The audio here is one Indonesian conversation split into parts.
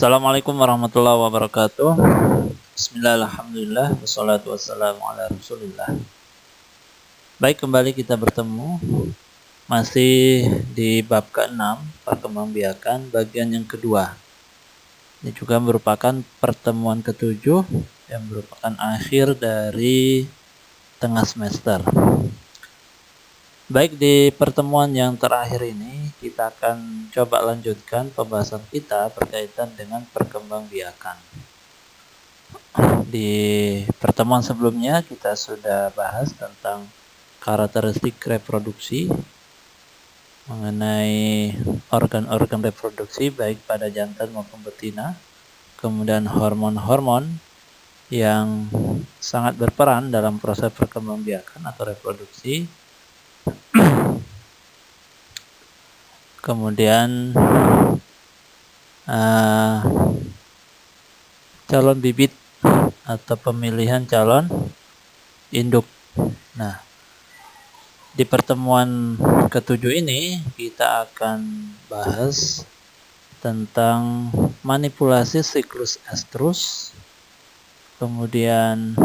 Assalamualaikum warahmatullahi wabarakatuh. Bismillah, alhamdulillah, wassalatu wassalamu ala rasulillah. Baik, kembali kita bertemu masih di bab ke-6, perkembangbiakan bagian yang kedua. Ini juga merupakan pertemuan ke-7 yang merupakan akhir dari tengah semester. Baik, di pertemuan yang terakhir ini kita akan coba lanjutkan pembahasan kita berkaitan dengan perkembangbiakan. Di pertemuan sebelumnya kita sudah bahas tentang karakteristik reproduksi, mengenai organ-organ reproduksi baik pada jantan maupun betina, kemudian hormon-hormon yang sangat berperan dalam proses perkembangbiakan atau reproduksi. Kemudian calon bibit atau pemilihan calon induk. Nah, di pertemuan ke-7 ini kita akan bahas tentang manipulasi siklus estrus, kemudian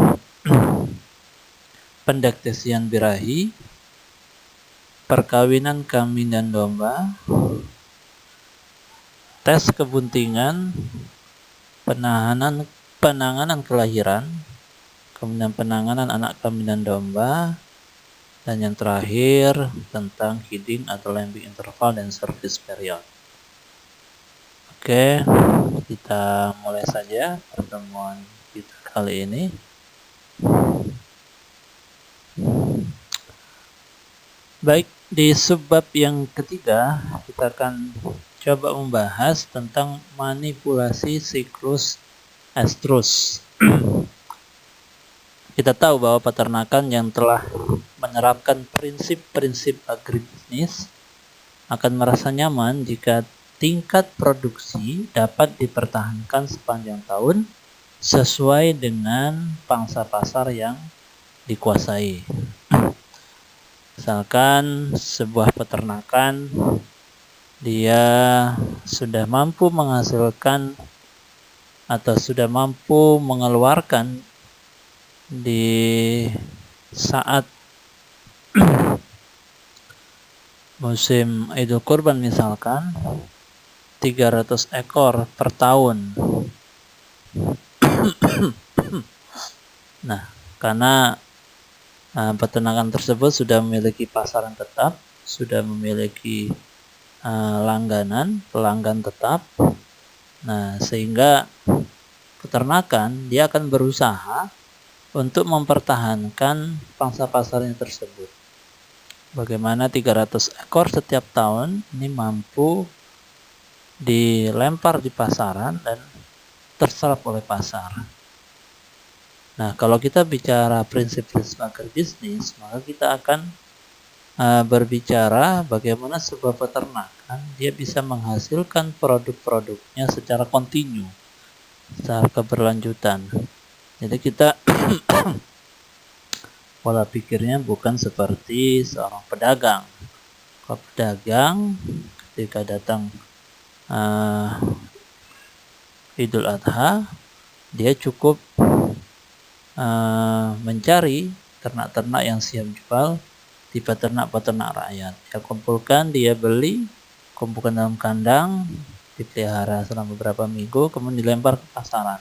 pendektesian birahi, perkawinan kambing dan domba, tes kebuntingan, penanganan kelahiran, kemudian penanganan anak kambing dan domba, dan yang terakhir tentang heading atau lambing interval dan service period. Oke, kita mulai saja pertemuan kita kali ini. Baik, di subbab yang ketiga kita akan coba membahas tentang manipulasi siklus estrus. Kita tahu bahwa peternakan yang telah menerapkan prinsip-prinsip agribisnis akan merasa nyaman jika tingkat produksi dapat dipertahankan sepanjang tahun sesuai dengan pangsa pasar yang dikuasai. Misalkan sebuah peternakan dia sudah mampu menghasilkan atau sudah mampu mengeluarkan di saat musim Idul Kurban misalkan 300 ekor per tahun. Nah, karena peternakan tersebut sudah memiliki pasaran tetap, sudah memiliki pelanggan tetap. Nah, sehingga peternakan dia akan berusaha untuk mempertahankan pangsa pasarnya tersebut. Bagaimana 300 ekor setiap tahun ini mampu dilempar di pasaran dan terserap oleh pasar. Nah, kalau kita bicara prinsip-prinsip agribisnis, maka kita akan berbicara bagaimana sebuah peternakan dia bisa menghasilkan produk-produknya secara kontinu, secara keberlanjutan. Jadi kita pola pikirnya bukan seperti seorang pedagang. Kalau pedagang ketika datang Idul Adha, dia cukup mencari ternak-ternak yang siap jual di peternak-peternak rakyat. Dia kumpulkan, dia beli, kumpulkan dalam kandang, dipelihara selama beberapa minggu, kemudian dilempar ke pasaran.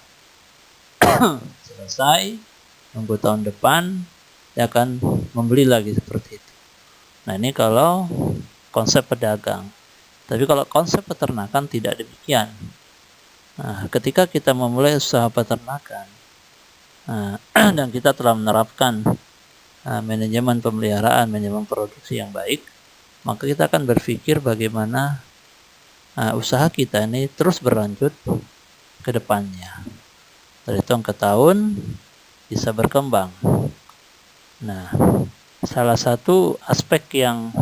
Selesai, nunggu tahun depan, dia akan membeli lagi seperti itu. Nah, ini kalau konsep pedagang. Tapi kalau konsep peternakan tidak demikian. Nah, ketika kita memulai usaha peternakan, dan kita telah menerapkan manajemen pemeliharaan, manajemen produksi yang baik, maka kita akan berpikir bagaimana usaha kita ini terus berlanjut ke depannya. Dari tahun ke tahun bisa berkembang. Nah, salah satu aspek yang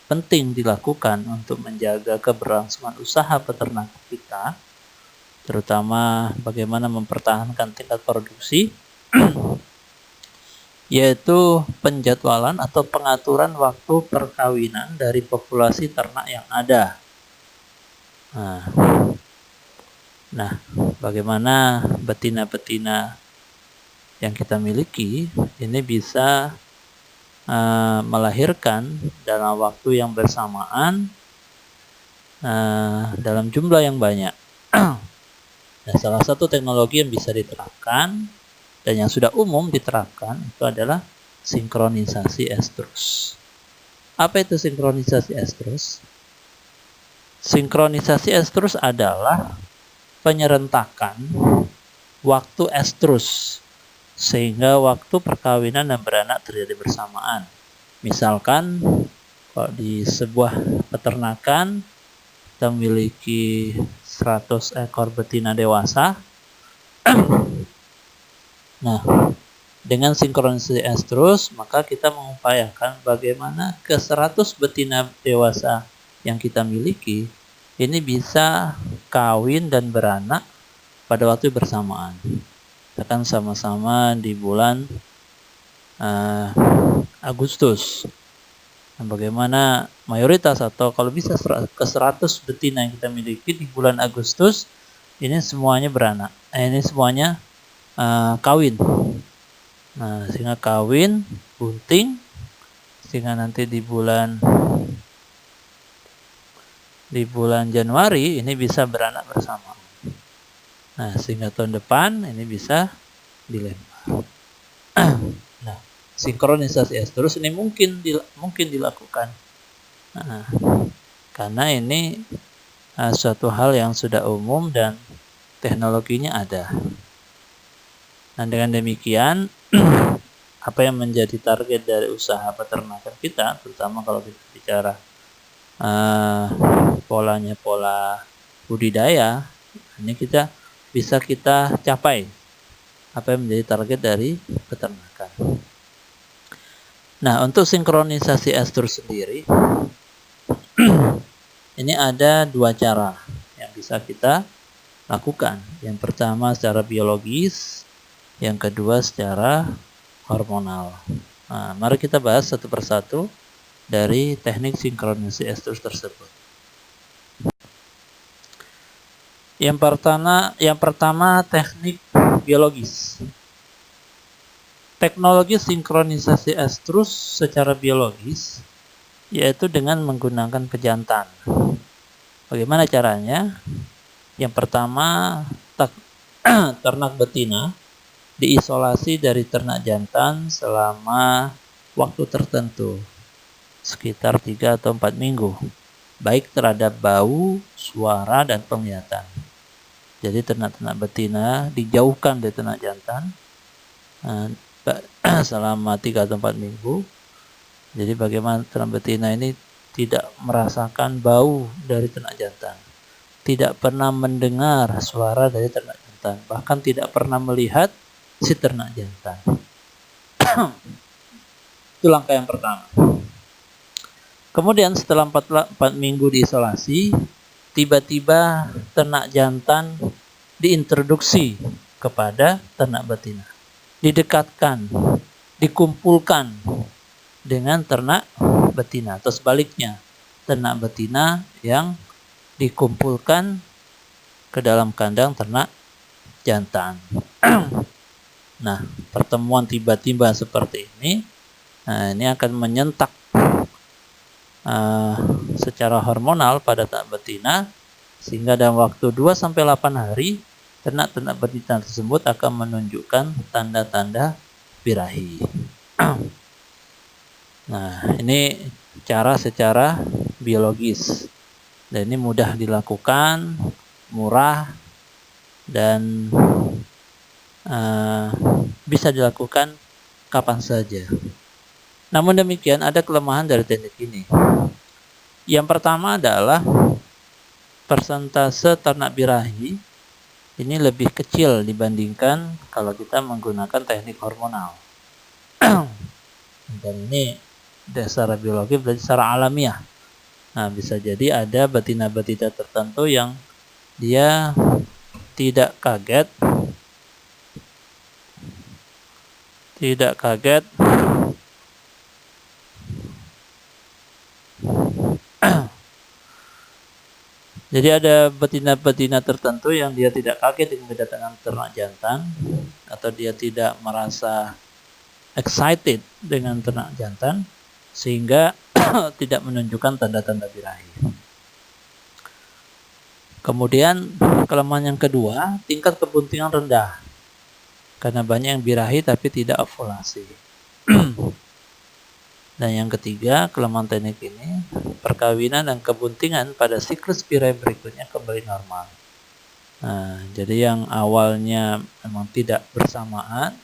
penting dilakukan untuk menjaga keberlangsungan usaha peternakan kita, terutama bagaimana mempertahankan tingkat produksi, yaitu penjadwalan atau pengaturan waktu perkawinan dari populasi ternak yang ada. Nah, Nah, bagaimana betina-betina yang kita miliki ini bisa melahirkan dalam waktu yang bersamaan dalam jumlah yang banyak. Nah, salah satu teknologi yang bisa diterapkan dan yang sudah umum diterapkan itu adalah sinkronisasi estrus. Apa itu sinkronisasi estrus? Sinkronisasi estrus adalah penyerentakan waktu estrus sehingga waktu perkawinan dan beranak terjadi bersamaan. Misalkan kalau di sebuah peternakan kita memiliki 100 ekor betina dewasa. Nah, dengan sinkronisasi estrus, maka kita mengupayakan bagaimana ke 100 betina dewasa yang kita miliki ini bisa kawin dan beranak pada waktu bersamaan. Kita kan sama-sama di bulan Agustus. Nah, bagaimana mayoritas atau kalau bisa ke 100 betina yang kita miliki di bulan Agustus ini semuanya beranak. Ini semuanya kawin. Nah, sehingga kawin, bunting, sehingga nanti di bulan Januari ini bisa beranak bersama. Nah, sehingga tahun depan ini bisa dilempar. Nah, sinkronisasi estrus ini mungkin dilakukan. Nah, karena ini suatu hal yang sudah umum dan teknologinya ada. Nah, dengan demikian apa yang menjadi target dari usaha peternakan kita, terutama kalau kita bicara polanya pola budidaya, ini bisa kita capai apa yang menjadi target dari peternakan. Nah, untuk sinkronisasi estrus sendiri ini ada dua cara yang bisa kita lakukan. Yang pertama secara biologis, yang kedua secara hormonal. Nah, mari kita bahas satu persatu dari teknik sinkronisasi estrus tersebut. Yang pertama teknik biologis. Teknologi sinkronisasi estrus secara biologis yaitu dengan menggunakan pejantan. Bagaimana caranya? Yang pertama, ternak betina diisolasi dari ternak jantan selama waktu tertentu, sekitar 3 atau 4 minggu, baik terhadap bau, suara, dan penglihatan. Jadi ternak-ternak betina dijauhkan dari ternak jantan selama 3 atau 4 minggu. Jadi bagaimana ternak betina ini tidak merasakan bau dari ternak jantan, tidak pernah mendengar suara dari ternak jantan, bahkan tidak pernah melihat si ternak jantan. Itu langkah yang pertama. Kemudian setelah 4 minggu diisolasi, tiba-tiba ternak jantan diintroduksi kepada ternak betina, didekatkan, dikumpulkan dengan ternak betina, atau sebaliknya, ternak betina yang dikumpulkan ke dalam kandang ternak jantan. Nah, pertemuan tiba-tiba seperti ini, ini akan menyentak secara hormonal pada ternak betina, sehingga dalam waktu 2-8 hari ternak-ternak betina tersebut akan menunjukkan tanda-tanda birahi. Nah, ini cara secara biologis, dan ini mudah dilakukan, murah, dan bisa dilakukan kapan saja. Namun demikian ada kelemahan dari teknik ini. Yang pertama adalah persentase ternak birahi ini lebih kecil dibandingkan kalau kita menggunakan teknik hormonal. Dan ini secara biologi berarti secara alamiah. Nah, bisa jadi ada betina-betina tertentu yang dia tidak kaget Jadi ada betina-betina tertentu yang dia tidak kaget dengan kedatangan ternak jantan, atau dia tidak merasa excited dengan ternak jantan, sehingga tidak menunjukkan tanda-tanda birahi. Kemudian kelemahan yang kedua, tingkat kebuntingan rendah, karena banyak yang birahi tapi tidak ovulasi. Dan yang ketiga, kelemahan teknik ini, perkawinan dan kebuntingan pada siklus birahi berikutnya kembali normal. Nah, jadi yang awalnya memang tidak bersamaan,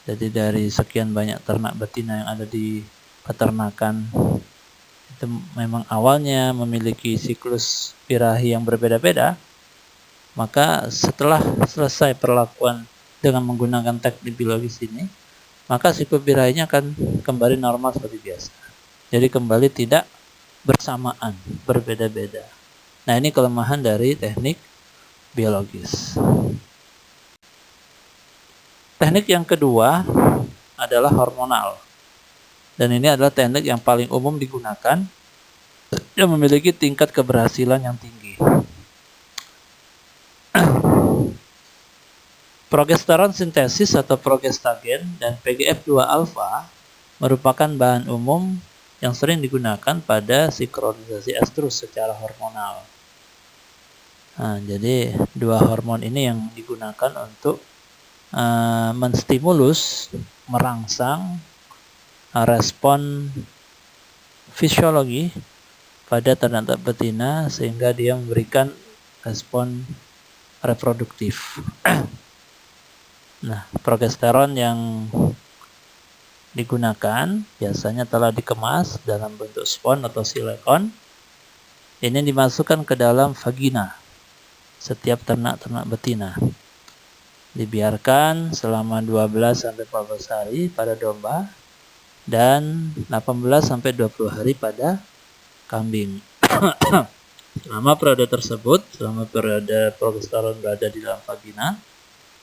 jadi dari sekian banyak ternak betina yang ada di peternakan, itu memang awalnya memiliki siklus birahi yang berbeda-beda, maka setelah selesai perlakuan dengan menggunakan teknik biologis ini, maka siklus birahinya akan kembali normal seperti biasa. Jadi kembali tidak bersamaan, berbeda-beda. Nah, ini kelemahan dari teknik biologis. Teknik yang kedua adalah hormonal. Dan ini adalah teknik yang paling umum digunakan, yang memiliki tingkat keberhasilan yang tinggi. Progesteron sintesis atau progestagen dan PGF2 alfa merupakan bahan umum yang sering digunakan pada sinkronisasi estrus secara hormonal. Nah, jadi dua hormon ini yang digunakan untuk menstimulus, merangsang respon fisiologi pada ternak betina sehingga dia memberikan respon reproduktif. Nah, progesteron yang digunakan biasanya telah dikemas dalam bentuk spons atau silikon. Ini dimasukkan ke dalam vagina setiap ternak-ternak betina. Dibiarkan selama 12-14 hari pada domba dan 18-20 hari pada kambing. Selama periode tersebut, selama periode progesteron berada di dalam vagina,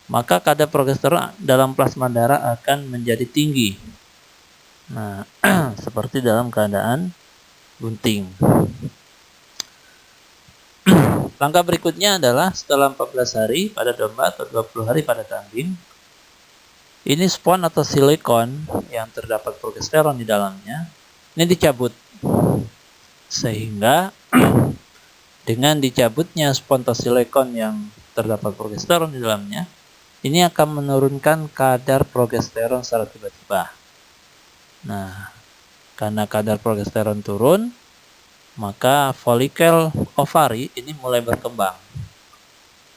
maka kadar progesteron dalam plasma darah akan menjadi tinggi. Nah, seperti dalam keadaan bunting. Langkah berikutnya adalah setelah 14 hari pada domba atau 20 hari pada kambing, ini spons atau silikon yang terdapat progesteron di dalamnya, ini dicabut. Sehingga dengan dicabutnya spons atau silikon yang terdapat progesteron di dalamnya, ini akan menurunkan kadar progesteron secara tiba-tiba. Nah, karena kadar progesteron turun, maka folikel ovari ini mulai berkembang.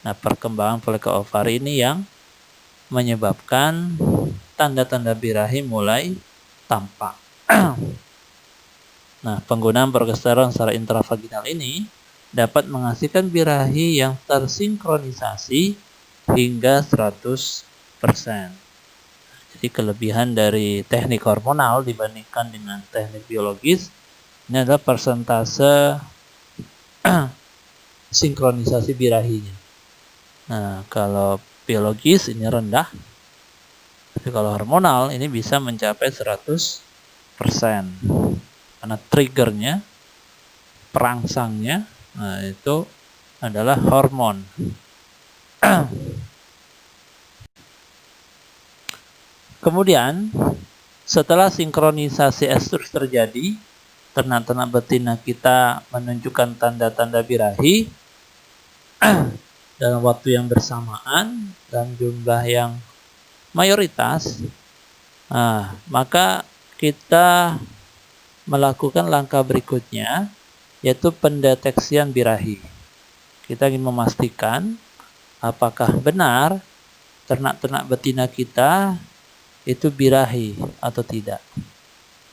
Nah, perkembangan folikel ovari ini yang menyebabkan tanda-tanda birahi mulai tampak. Nah, penggunaan progesteron secara intravaginal ini dapat menghasilkan birahi yang tersinkronisasi hingga 100%. Jadi kelebihan dari teknik hormonal dibandingkan dengan teknik biologis, ini adalah persentase sinkronisasi birahinya. Nah, kalau biologis ini rendah, tapi kalau hormonal ini bisa mencapai 100%. Karena triggernya, perangsangnya, nah itu adalah hormon. Kemudian setelah sinkronisasi estrus terjadi, ternak-ternak betina kita menunjukkan tanda-tanda birahi dalam waktu yang bersamaan dan jumlah yang mayoritas. Nah, maka kita melakukan langkah berikutnya, yaitu pendeteksian birahi. Kita ingin memastikan apakah benar ternak-ternak betina kita itu birahi atau tidak.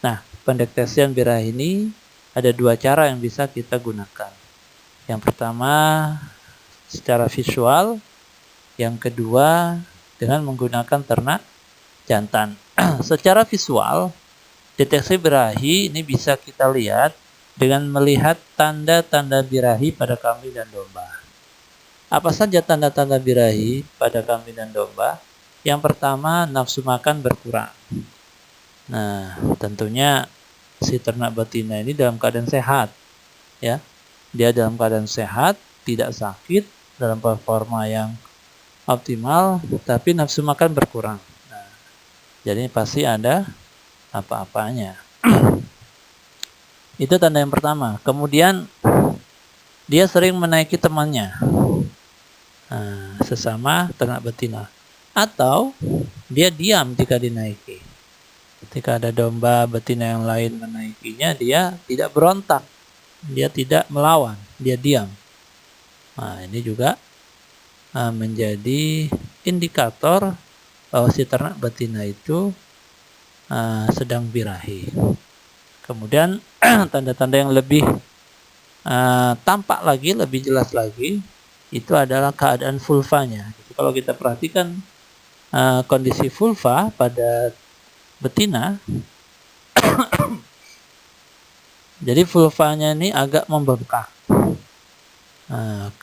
Nah, pendeteksian birahi ini ada dua cara yang bisa kita gunakan. Yang pertama secara visual, yang kedua dengan menggunakan ternak jantan. Secara visual, deteksi birahi ini bisa kita lihat dengan melihat tanda-tanda birahi pada kambing dan domba. Apa saja tanda-tanda birahi pada kambing dan domba? Yang pertama, nafsu makan berkurang. Nah, tentunya si ternak betina ini dalam keadaan sehat, ya. dia dalam keadaan sehat, tidak sakit, dalam performa yang optimal, tapi nafsu makan berkurang. Nah, jadi pasti ada apa-apanya. Itu tanda yang pertama. Kemudian dia sering menaiki temannya, sesama ternak betina, atau dia diam jika dinaiki. Ketika ada domba betina yang lain menaikinya, dia tidak berontak, dia tidak melawan, dia diam. Nah, ini juga menjadi indikator bahwa si ternak betina itu sedang birahi. Kemudian tanda-tanda yang lebih tampak lagi, lebih jelas lagi, itu adalah keadaan vulvanya. Jadi kalau kita perhatikan kondisi vulva pada betina, jadi vulvanya ini agak membengkak,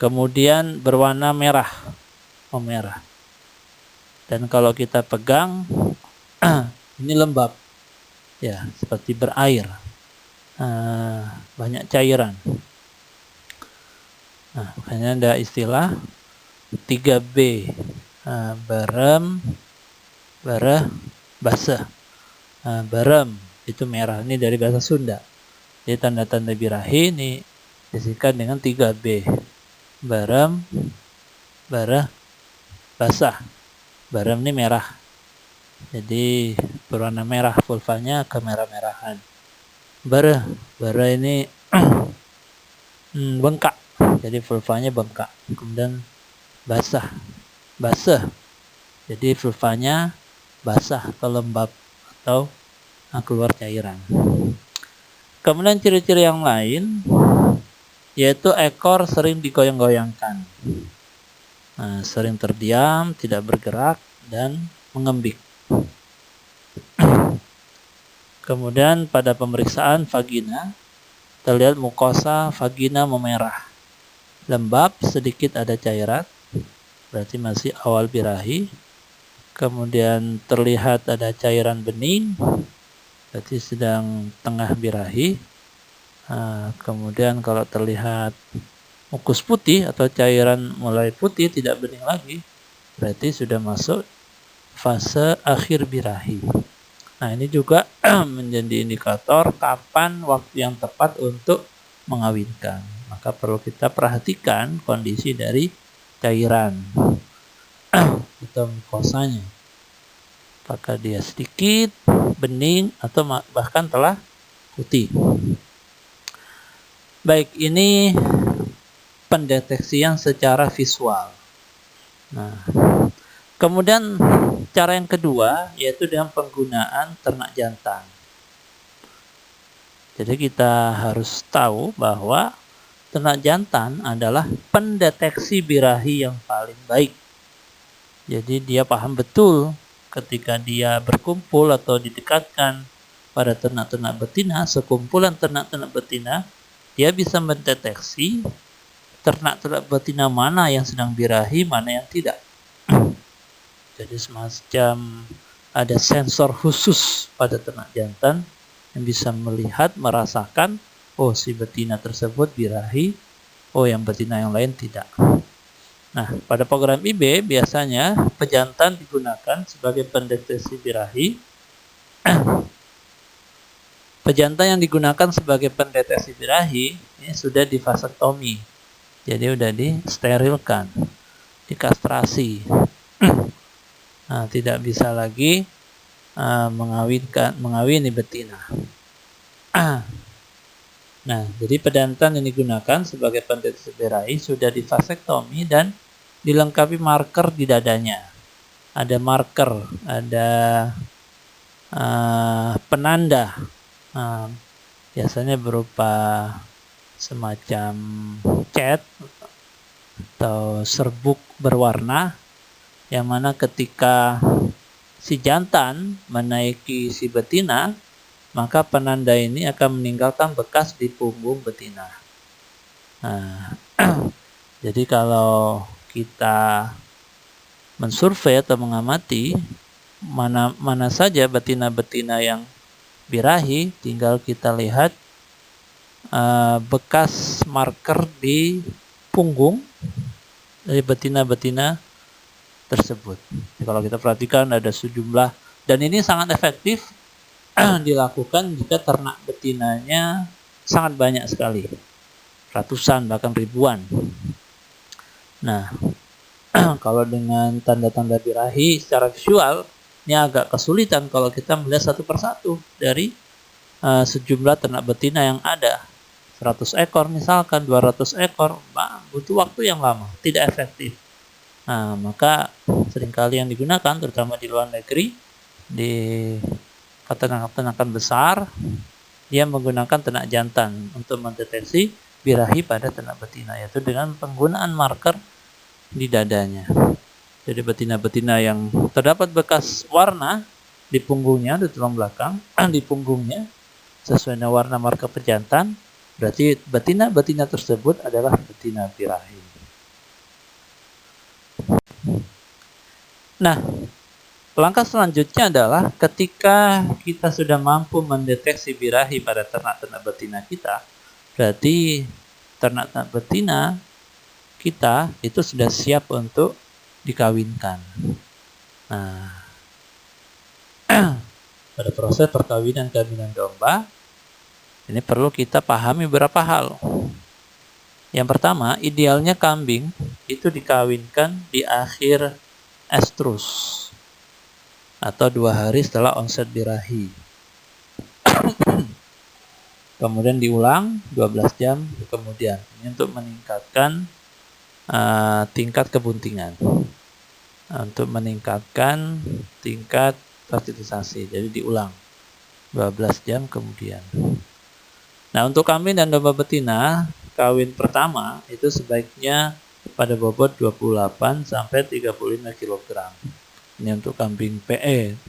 kemudian berwarna merah, memerah. Dan kalau kita pegang, ini lembab, ya seperti berair, banyak cairan. Nah, makanya ada istilah 3B, berem, bereh, basah. Berem itu merah, ini dari bahasa Sunda. Jadi tanda-tanda birahi ini disingkat dengan 3B, berem, bereh, basah. Berem ini merah, jadi berwarna merah, vulvanya kemerah-merahan. Bereh ini bengkak, jadi vulvanya bengkak. Kemudian basah, jadi vulvanya basah atau lembab atau keluar cairan. Kemudian ciri-ciri yang lain yaitu ekor sering digoyang-goyangkan, sering terdiam, tidak bergerak, dan mengembik. Kemudian pada pemeriksaan vagina terlihat mukosa vagina memerah, lembab, sedikit ada cairan, berarti masih awal birahi. Kemudian terlihat ada cairan bening, berarti sedang tengah birahi. Kemudian kalau terlihat mukus putih atau cairan mulai putih, tidak bening lagi, berarti sudah masuk fase akhir birahi. Nah, ini juga menjadi indikator kapan waktu yang tepat untuk mengawinkan. Maka perlu kita perhatikan kondisi dari cairan atau mukosanya. Apakah dia sedikit, bening, atau bahkan telah putih. Baik, ini pendeteksian secara visual. Nah, kemudian cara yang kedua yaitu dengan penggunaan ternak jantan. Jadi kita harus tahu bahwa ternak jantan adalah pendeteksi birahi yang paling baik. Jadi dia paham betul ketika dia berkumpul atau didekatkan pada ternak-ternak betina, sekumpulan ternak-ternak betina, dia bisa mendeteksi ternak-ternak betina mana yang sedang birahi, mana yang tidak. Jadi semacam ada sensor khusus pada ternak jantan yang bisa melihat, merasakan, oh si betina tersebut birahi, oh yang betina yang lain tidak. Nah, pada program IB biasanya pejantan digunakan sebagai pendeteksi birahi. Pejantan yang digunakan sebagai pendeteksi birahi ini sudah divasektomi, jadi sudah disterilkan, dikastrasi. Nah, tidak bisa lagi mengawini betina. Nah, jadi pejantan yang digunakan sebagai pendeteksi birahi sudah divasektomi dan dilengkapi marker di dadanya. Ada marker, ada penanda, biasanya berupa semacam cat atau serbuk berwarna, yang mana ketika si jantan menaiki si betina, maka penanda ini akan meninggalkan bekas di punggung betina. Nah, jadi kalau kita mensurvei atau mengamati mana saja betina-betina yang birahi, tinggal kita lihat bekas marker di punggung dari betina-betina tersebut. Jadi kalau kita perhatikan ada sejumlah, dan ini sangat efektif dilakukan jika ternak betinanya sangat banyak sekali, ratusan bahkan ribuan. Nah, kalau dengan tanda-tanda birahi secara visual ini agak kesulitan kalau kita melihat satu persatu dari sejumlah ternak betina yang ada. 100 ekor misalkan, 200 ekor, butuh waktu yang lama, tidak efektif. Nah, maka seringkali yang digunakan, terutama di luar negeri, di peternakan besar, dia menggunakan ternak jantan untuk mendeteksi birahi pada ternak betina, yaitu dengan penggunaan marker di dadanya. Jadi betina-betina yang terdapat bekas warna di punggungnya, di tulang belakang, di punggungnya, sesuai dengan warna marker pejantan, berarti betina-betina tersebut adalah betina birahi. Nah, langkah selanjutnya adalah ketika kita sudah mampu mendeteksi birahi pada ternak-ternak betina kita, berarti ternak-ternak betina kita itu sudah siap untuk dikawinkan. Nah, pada proses perkawinan domba, ini perlu kita pahami beberapa hal. Yang pertama, idealnya kambing itu dikawinkan di akhir estrus atau 2 hari setelah onset birahi. Kemudian diulang 12 jam kemudian. Ini untuk meningkatkan tingkat kebuntingan, untuk meningkatkan tingkat fertilisasi. Jadi diulang 12 jam kemudian. Nah, untuk kambing dan domba betina, kawin pertama itu sebaiknya pada bobot 28 sampai 35 kg. Ini untuk kambing PE.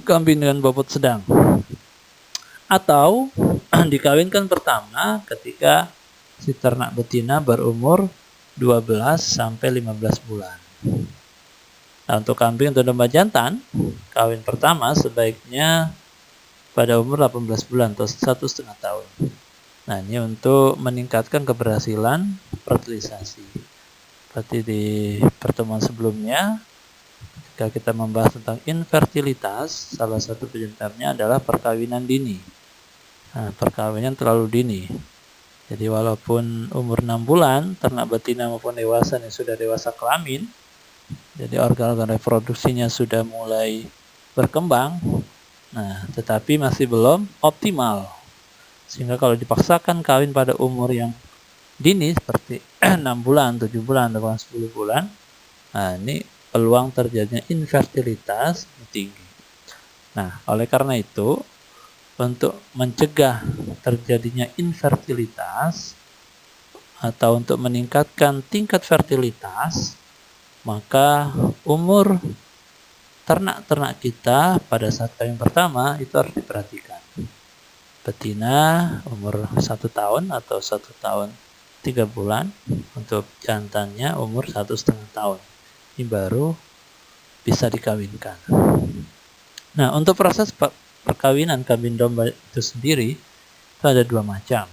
Kambing dengan bobot sedang. Atau dikawinkan pertama ketika si ternak betina berumur 12 sampai 15 bulan. Nah, untuk kambing atau domba jantan, kawin pertama sebaiknya pada umur 18 bulan atau 1,5 tahun. Nah, ini untuk meningkatkan keberhasilan fertilisasi. Seperti di pertemuan sebelumnya, ketika kita membahas tentang infertilitas, salah satu penyebabnya adalah perkawinan dini. Nah, perkawinan terlalu dini. Jadi walaupun umur 6 bulan, ternak betina maupun dewasa yang sudah dewasa kelamin, jadi organ-organ reproduksinya sudah mulai berkembang, nah, tetapi masih belum optimal. Sehingga kalau dipaksakan kawin pada umur yang dini seperti 6 bulan, 7 bulan, atau 10 bulan, nah ini peluang terjadinya infertilitas tinggi. Nah, oleh karena itu, untuk mencegah terjadinya infertilitas atau untuk meningkatkan tingkat fertilitas, maka umur ternak-ternak kita pada saat kawin pertama itu harus diperhatikan. Betina umur 1 tahun atau 1 tahun 3 bulan, untuk jantannya umur 1,5 tahun. Ini baru bisa dikawinkan. Nah, untuk proses perkawinan kambing domba itu sendiri itu ada 2 macam.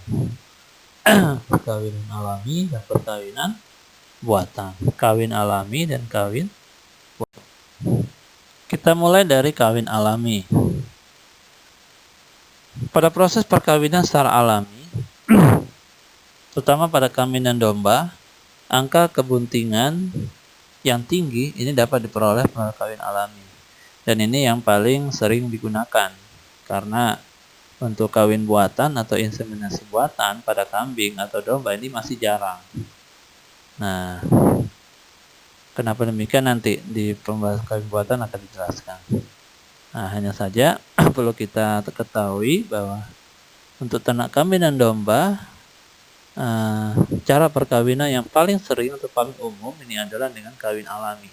Perkawinan alami dan perkawinan buatan. Kawin alami dan kawin buatan. Kita mulai dari kawin alami. Pada proses perkawinan secara alami, terutama pada kambing dan domba, angka kebuntingan yang tinggi ini dapat diperoleh melalui kawin alami. Dan ini yang paling sering digunakan, karena untuk kawin buatan atau inseminasi buatan pada kambing atau domba ini masih jarang. Nah, kenapa demikian nanti di pembahasan kawin buatan akan dijelaskan. Nah, hanya saja perlu kita ketahui bahwa untuk ternak kambing dan domba, cara perkawinan yang paling sering atau paling umum ini adalah dengan kawin alami.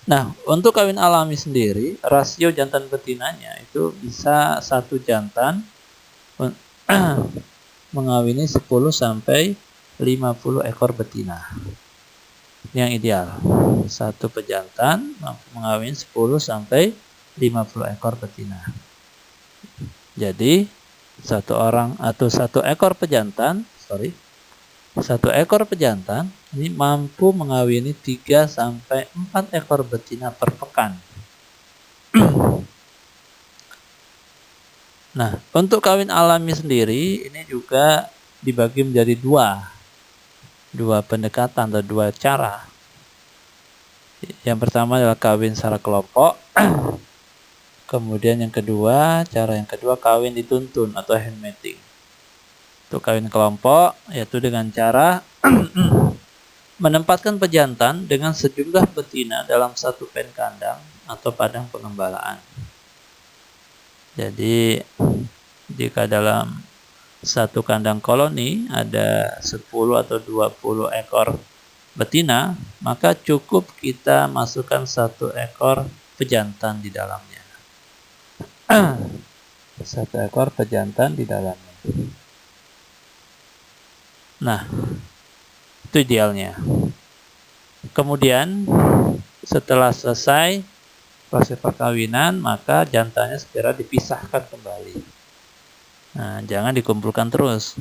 Nah, untuk kawin alami sendiri, rasio jantan betinanya itu bisa 1 jantan mengawini 10 sampai 50 ekor betina. Yang ideal, 1 pejantan mampu mengawin 10 sampai 50 ekor betina. Jadi Satu ekor pejantan ini mampu mengawini 3 sampai 4 ekor betina per pekan. Nah, untuk kawin alami sendiri ini juga dibagi menjadi dua pendekatan atau dua cara. Yang pertama adalah kawin secara kelompok. Kemudian cara yang kedua kawin dituntun atau handmating. Untuk kawin kelompok yaitu dengan cara menempatkan pejantan dengan sejumlah betina dalam satu pen kandang atau padang pengembalaan. Jadi jika dalam satu kandang koloni ada 10 atau 20 ekor betina, maka cukup kita masukkan 1 ekor pejantan di dalamnya. 1 ekor pejantan di dalamnya. Nah, itu idealnya. Kemudian setelah selesai proses perkawinan, maka jantannya segera dipisahkan kembali. Nah, jangan dikumpulkan terus.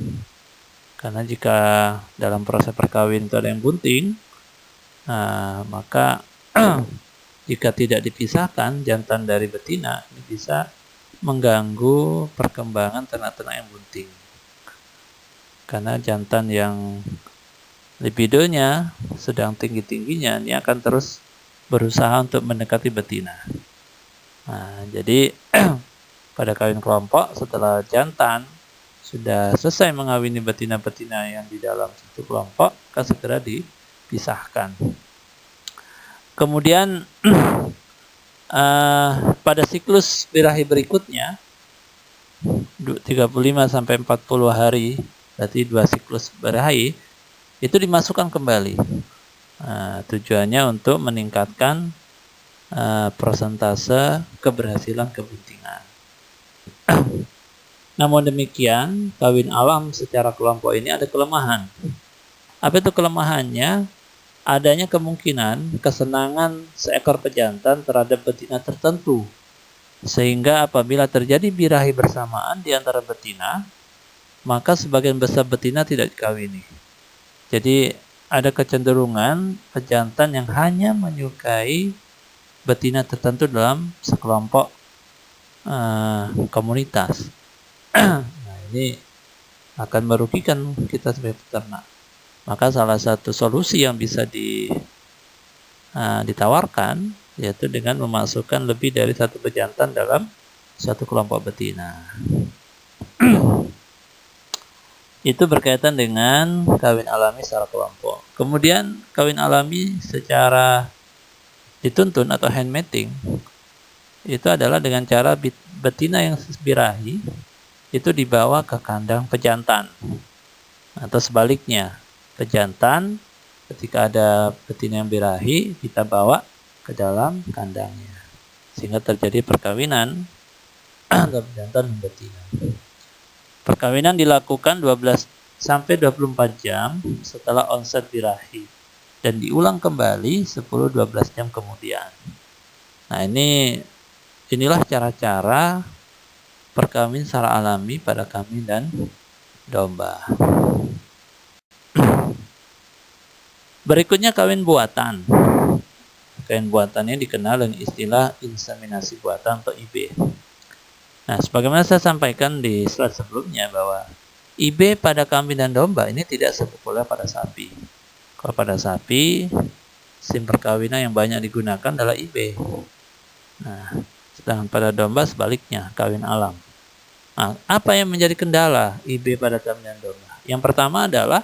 Karena jika dalam proses perkawinan itu ada yang bunting, maka jika tidak dipisahkan jantan dari betina, ini bisa mengganggu perkembangan ternak-ternak yang bunting. Karena jantan yang libidonya sedang tinggi-tingginya, ini akan terus berusaha untuk mendekati betina. Nah, jadi pada kawin kelompok setelah jantan sudah selesai mengawini betina-betina yang di dalam satu kelompok, akan segera dipisahkan. Kemudian pada siklus birahi berikutnya 35 sampai 40 hari, berarti 2 siklus birahi, itu dimasukkan kembali. Tujuannya untuk meningkatkan persentase keberhasilan kebuntingan. Namun demikian, kawin alam secara kelompok ini ada kelemahan. Apa itu kelemahannya? Adanya kemungkinan kesenangan seekor pejantan terhadap betina tertentu. Sehingga apabila terjadi birahi bersamaan di antara betina, maka sebagian besar betina tidak dikawini. Jadi ada kecenderungan pejantan yang hanya menyukai betina tertentu dalam sekelompok komunitas. Nah, ini akan merugikan kita sebagai peternak. Maka salah satu solusi yang bisa ditawarkan yaitu dengan memasukkan lebih dari 1 pejantan dalam satu kelompok betina. Itu berkaitan dengan kawin alami secara kelompok. Kemudian kawin alami secara dituntun atau handmating itu adalah dengan cara betina yang birahi itu dibawa ke kandang pejantan, atau sebaliknya, pejantan ketika ada betina yang birahi kita bawa ke dalam kandangnya sehingga terjadi perkawinan antara pejantan dan betina. Perkawinan dilakukan 12 sampai 24 jam setelah onset birahi dan diulang kembali 10-12 jam kemudian. Nah, inilah cara-cara perkawinan secara alami pada kambing dan domba. Berikutnya kawin buatan. Kawin buatan ini dikenal dengan istilah inseminasi buatan atau IB. Nah, sebagaimana saya sampaikan di slide sebelumnya bahwa IB pada kambing dan domba ini tidak sepopuler pada sapi. Kalau pada sapi, sim perkawinan yang banyak digunakan adalah IB. Nah, sedangkan pada domba sebaliknya, kawin alam. Nah, apa yang menjadi kendala IB pada kambing dan domba? Yang pertama adalah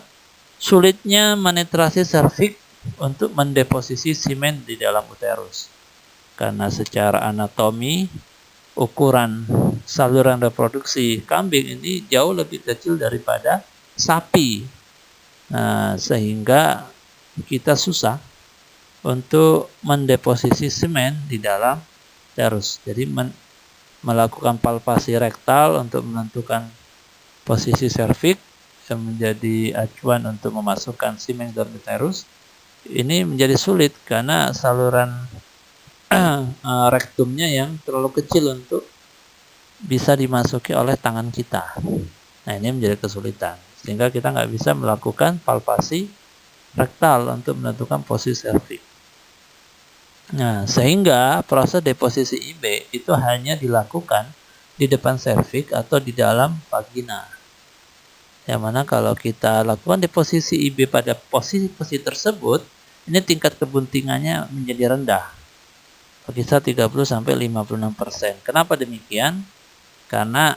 sulitnya menetrasi serviks untuk mendeposisi semen di dalam uterus. Karena secara anatomi, ukuran saluran reproduksi kambing ini jauh lebih kecil daripada sapi. Nah, sehingga kita susah untuk mendeposisi semen di dalam uterus. Jadi melakukan palpasi rektal untuk menentukan posisi serviks yang menjadi acuan untuk memasukkan semen dalam uterus ini menjadi sulit karena saluran rektumnya yang terlalu kecil untuk bisa dimasuki oleh tangan kita. Nah, ini menjadi kesulitan, sehingga kita nggak bisa melakukan palpasi rektal untuk menentukan posisi serviks. Nah, sehingga proses deposisi IB itu hanya dilakukan di depan serviks atau di dalam vagina. Yang mana kalau kita lakukan deposisi IB pada posisi tersebut, ini tingkat kebuntingannya menjadi rendah, berkisar 30-56%. Kenapa demikian? Karena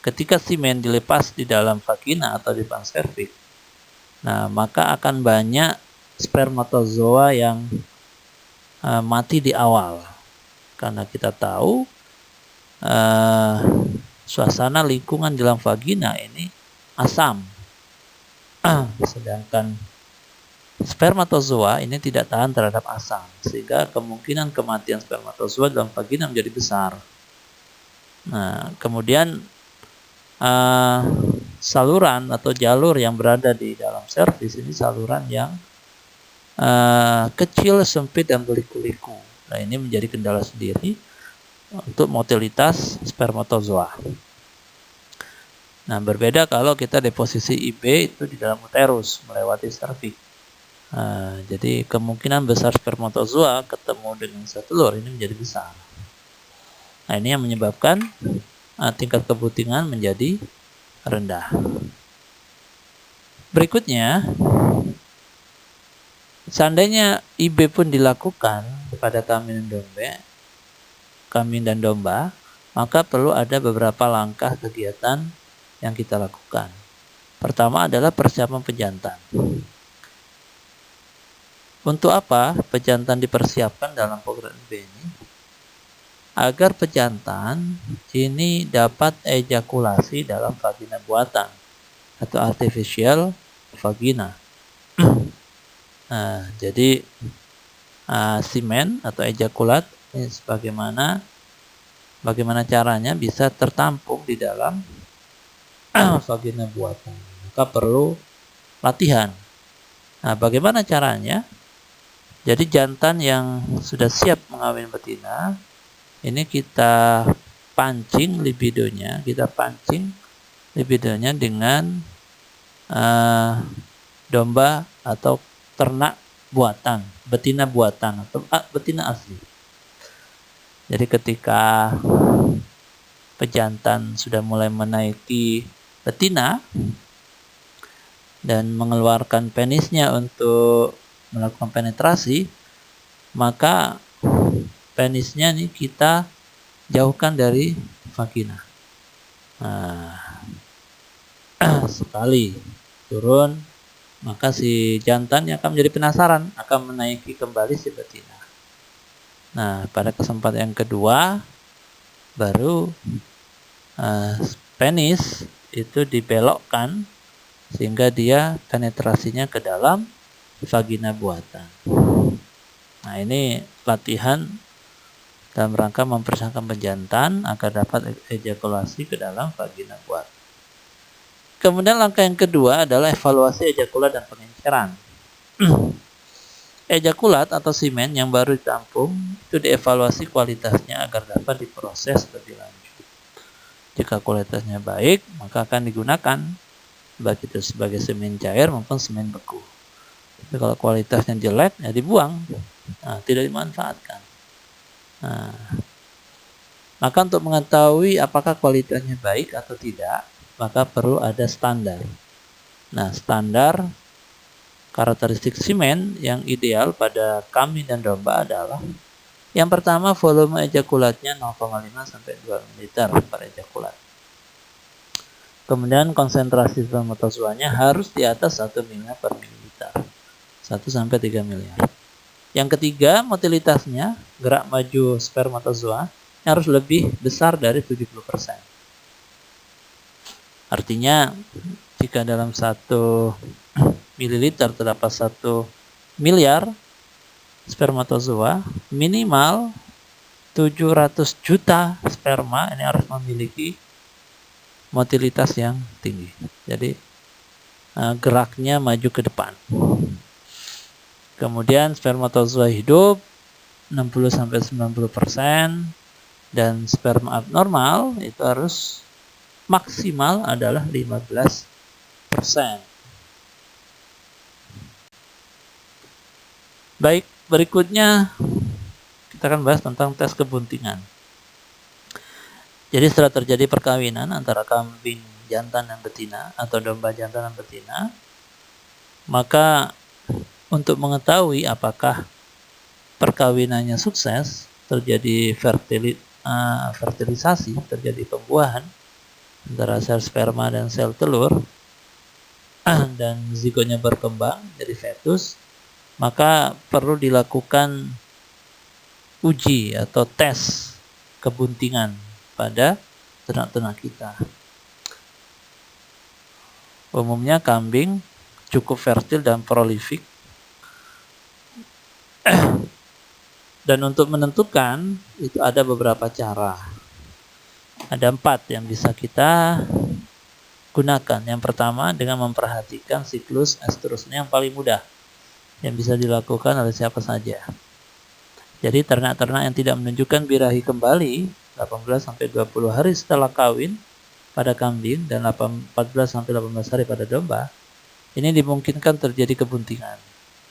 ketika semen dilepas di dalam vagina atau di depan serviks, nah maka akan banyak spermatozoa yang mati di awal, karena kita tahu suasana lingkungan dalam vagina ini asam, sedangkan spermatozoa ini tidak tahan terhadap asam, sehingga kemungkinan kematian spermatozoa dalam vagina menjadi besar. Nah, kemudian saluran atau jalur yang berada di dalam serviks ini saluran yang kecil, sempit, dan berliku-liku. Nah, ini menjadi kendala sendiri untuk motilitas spermatozoa. Nah, berbeda kalau kita deposisi IB itu di dalam uterus melewati serviks. Jadi kemungkinan besar spermatozoa ketemu dengan sel telur ini menjadi besar. Nah, ini yang menyebabkan tingkat kebuntingan menjadi rendah. Berikutnya, seandainya IB pun dilakukan pada kambing dan domba, maka perlu ada beberapa langkah kegiatan yang kita lakukan. Pertama adalah persiapan pejantan. Untuk apa pejantan dipersiapkan dalam program IB ini? Agar pejantan ini dapat ejakulasi dalam vagina buatan atau artificial vagina. Nah, jadi semen atau ejakulat ini bagaimana caranya bisa tertampung di dalam vagina buatan. Maka perlu latihan. Nah, bagaimana caranya? Jadi jantan yang sudah siap mengawin betina, ini kita pancing libidonya dengan domba atau ternak buatan, betina buatan atau betina asli. Jadi ketika pejantan sudah mulai menaiki betina dan mengeluarkan penisnya untuk melakukan penetrasi, maka penisnya nih kita jauhkan dari vagina. Nah, sekali turun, maka si jantan yang akan menjadi penasaran akan menaiki kembali si betina. Nah, pada kesempatan yang kedua baru penis itu dibelokkan sehingga dia penetrasinya ke dalam vagina buatan. Nah, ini latihan dalam rangka mempersiapkan pejantan agar dapat ejakulasi ke dalam vagina buatan. Kemudian langkah yang kedua adalah evaluasi ejakulat dan pengenceran. Ejakulat atau semen yang baru ditampung itu dievaluasi kualitasnya agar dapat diproses lebih lanjut. Jika kualitasnya baik, maka akan digunakan baik itu sebagai semen cair maupun semen beku. Tapi kalau kualitasnya jelek, ya dibuang, tidak dimanfaatkan. Nah, maka untuk mengetahui apakah kualitasnya baik atau tidak, maka perlu ada standar. Nah, standar karakteristik semen yang ideal pada kambing dan domba adalah yang pertama, volume ejakulatnya 0,5 sampai 2 liter per ejakulat. Kemudian konsentrasi spermatozoanya harus di atas 1 miliar per mililiter. 1 sampai 3 miliar. Yang ketiga, motilitasnya, gerak maju spermatozoa harus lebih besar dari 70%. Artinya, jika dalam 1 mililiter terdapat 1 miliar spermatozoa, minimal 700 juta sperma ini harus memiliki motilitas yang tinggi. Jadi, geraknya maju ke depan. Kemudian spermatozoa hidup 60-90%, dan sperma abnormal itu harus maksimal adalah 15%. Baik, berikutnya kita akan bahas tentang tes kebuntingan. Jadi setelah terjadi perkawinan antara kambing jantan dan betina atau domba jantan dan betina, maka untuk mengetahui apakah perkawinannya sukses, terjadi fertilisasi, terjadi pembuahan antara sel sperma dan sel telur, dan zigotnya berkembang jadi fetus, maka perlu dilakukan uji atau tes kebuntingan pada ternak-ternak kita. Umumnya kambing cukup fertil dan prolifik. Dan untuk menentukan itu ada beberapa cara. Ada 4 yang bisa kita gunakan. Yang pertama dengan memperhatikan siklus estrusnya yang paling mudah, yang bisa dilakukan oleh siapa saja. Jadi ternak-ternak yang tidak menunjukkan birahi kembali 18-20 hari setelah kawin pada kambing dan 14-18 hari pada domba, ini dimungkinkan terjadi kebuntingan.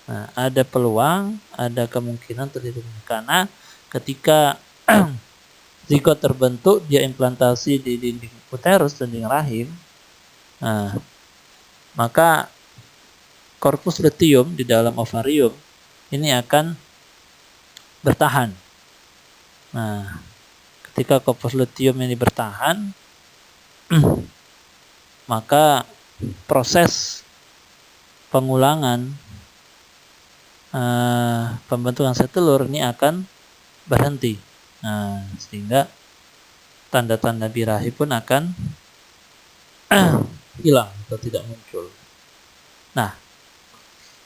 Nah, ada peluang, ada kemungkinan terjadi kebuntingan karena ketika zigot terbentuk, dia implantasi di dinding uterus, dinding rahim. Nah, maka korpus luteum di dalam ovarium ini akan bertahan. Nah, ketika korpus luteum ini bertahan, maka proses pengulangan pembentukan sel telur ini akan berhenti. Nah, sehingga tanda-tanda birahi pun akan hilang atau tidak muncul. Nah,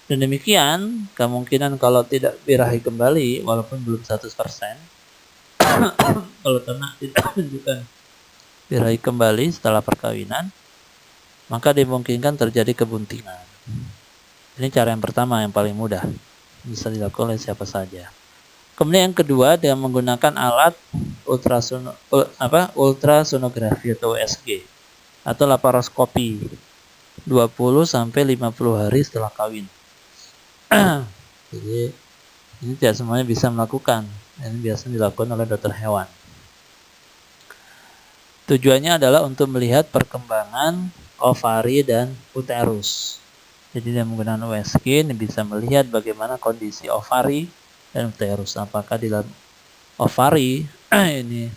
dan demikian kemungkinan kalau tidak birahi kembali walaupun belum 100%, kalau ternak tidak menunjukkan birahi kembali setelah perkawinan, maka dimungkinkan terjadi kebuntingan. Ini cara yang pertama yang paling mudah, bisa dilakukan oleh siapa saja. Kemudian yang kedua dengan menggunakan alat ultrasonografi atau USG atau laparoskopi 20-50 hari setelah kawin. Jadi ini tidak semuanya bisa melakukan. Ini biasanya dilakukan oleh dokter hewan. Tujuannya adalah untuk melihat perkembangan ovari dan uterus. Jadi dengan menggunakan USG ini bisa melihat bagaimana kondisi ovari dan uterus. Apakah di dalam ovari ini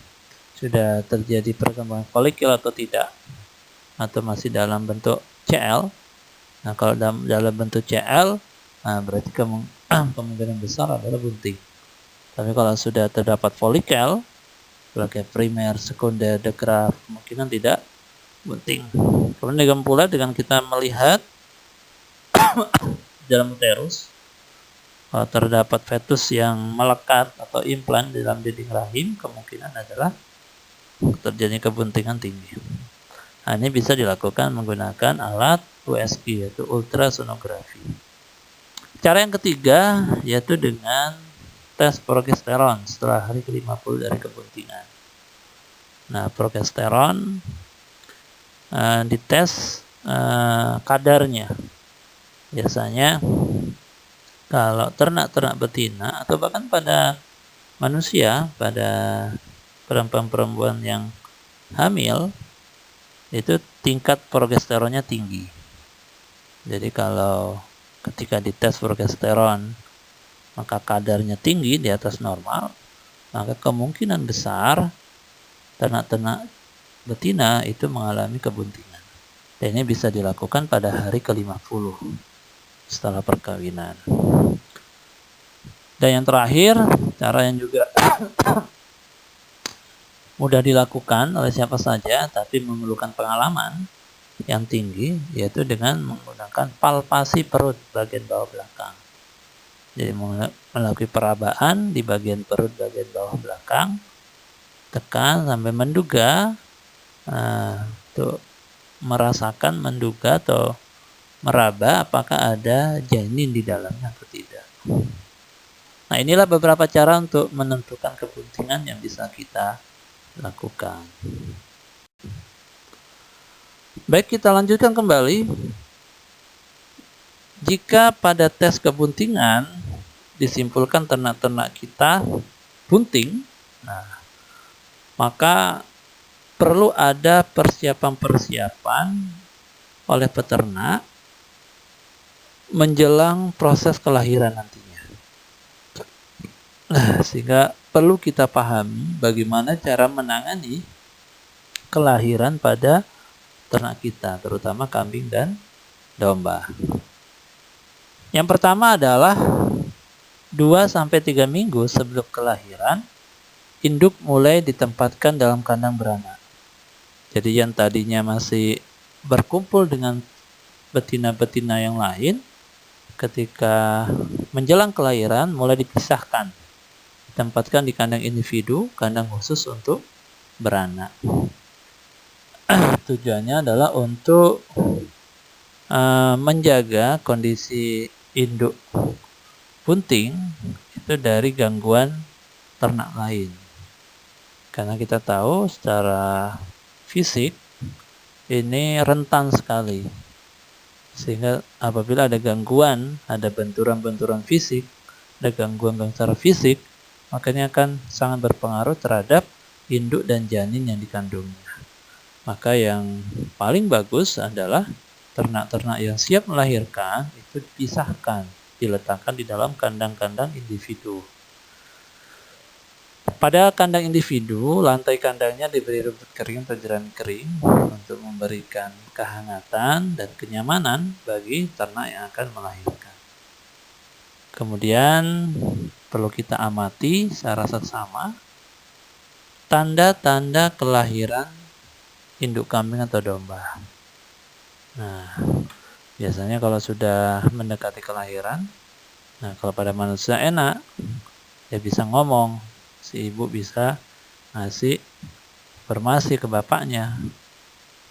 sudah terjadi perkembangan folikul atau tidak, atau masih dalam bentuk CL. Nah, kalau dalam bentuk CL, nah berarti kemungkinan besar adalah bunting. Tapi kalau sudah terdapat folikel, sebagai primer, sekunder, degraf, kemungkinan tidak bunting. Kemudian pula dengan kita melihat dalam uterus, kalau terdapat fetus yang melekat atau implan di dalam dinding rahim, kemungkinan adalah terjadinya kebuntingan tinggi. Nah, ini bisa dilakukan menggunakan alat USG yaitu ultrasonografi. Cara yang ketiga yaitu dengan tes progesteron setelah hari ke-50 dari kebuntingan. Nah, progesteron dites kadarnya. Biasanya kalau ternak-ternak betina atau bahkan pada manusia, pada perempuan-perempuan yang hamil, itu tingkat progesteronnya tinggi. Jadi kalau ketika dites progesteron maka kadarnya tinggi di atas normal, maka kemungkinan besar ternak-ternak betina itu mengalami kebuntingan. Dan ini bisa dilakukan pada hari ke-50 setelah perkawinan. Dan yang terakhir, cara yang juga mudah dilakukan oleh siapa saja tapi memerlukan pengalaman yang tinggi, yaitu dengan menggunakan palpasi perut bagian bawah belakang. Jadi melalui perabaan di bagian perut bagian bawah belakang, tekan sampai menduga, untuk merasakan, menduga atau meraba apakah ada janin di dalamnya atau tidak. Nah, inilah beberapa cara untuk menentukan kebuntingan yang bisa kita lakukan. Baik, kita lanjutkan kembali. Jika pada tes kebuntingan disimpulkan ternak-ternak kita bunting, maka perlu ada persiapan-persiapan oleh peternak menjelang proses kelahiran nantinya. Sehingga perlu kita pahami bagaimana cara menangani kelahiran pada ternak kita, terutama kambing dan domba. Yang pertama adalah 2-3 minggu sebelum kelahiran, induk mulai ditempatkan dalam kandang beranak. Jadi yang tadinya masih berkumpul dengan betina-betina yang lain, ketika menjelang kelahiran mulai dipisahkan, ditempatkan di kandang individu, kandang khusus untuk beranak. Tujuannya adalah untuk menjaga kondisi induk bunting itu dari gangguan ternak lain. Karena kita tahu secara fisik ini rentan sekali. Sehingga apabila ada gangguan, ada benturan-benturan fisik, ada gangguan-gangguan secara fisik, makanya akan sangat berpengaruh terhadap induk dan janin yang dikandungnya. Maka yang paling bagus adalah ternak-ternak yang siap melahirkan itu dipisahkan, diletakkan di dalam kandang-kandang individu. Pada kandang individu, lantai kandangnya diberi rumput kering atau jerami kering untuk memberikan kehangatan dan kenyamanan bagi ternak yang akan melahirkan. Kemudian perlu kita amati secara seksama tanda-tanda kelahiran induk kambing atau domba. Nah, biasanya kalau sudah mendekati kelahiran, kalau pada manusia enak, dia bisa ngomong, si ibu bisa ngasih informasi ke bapaknya,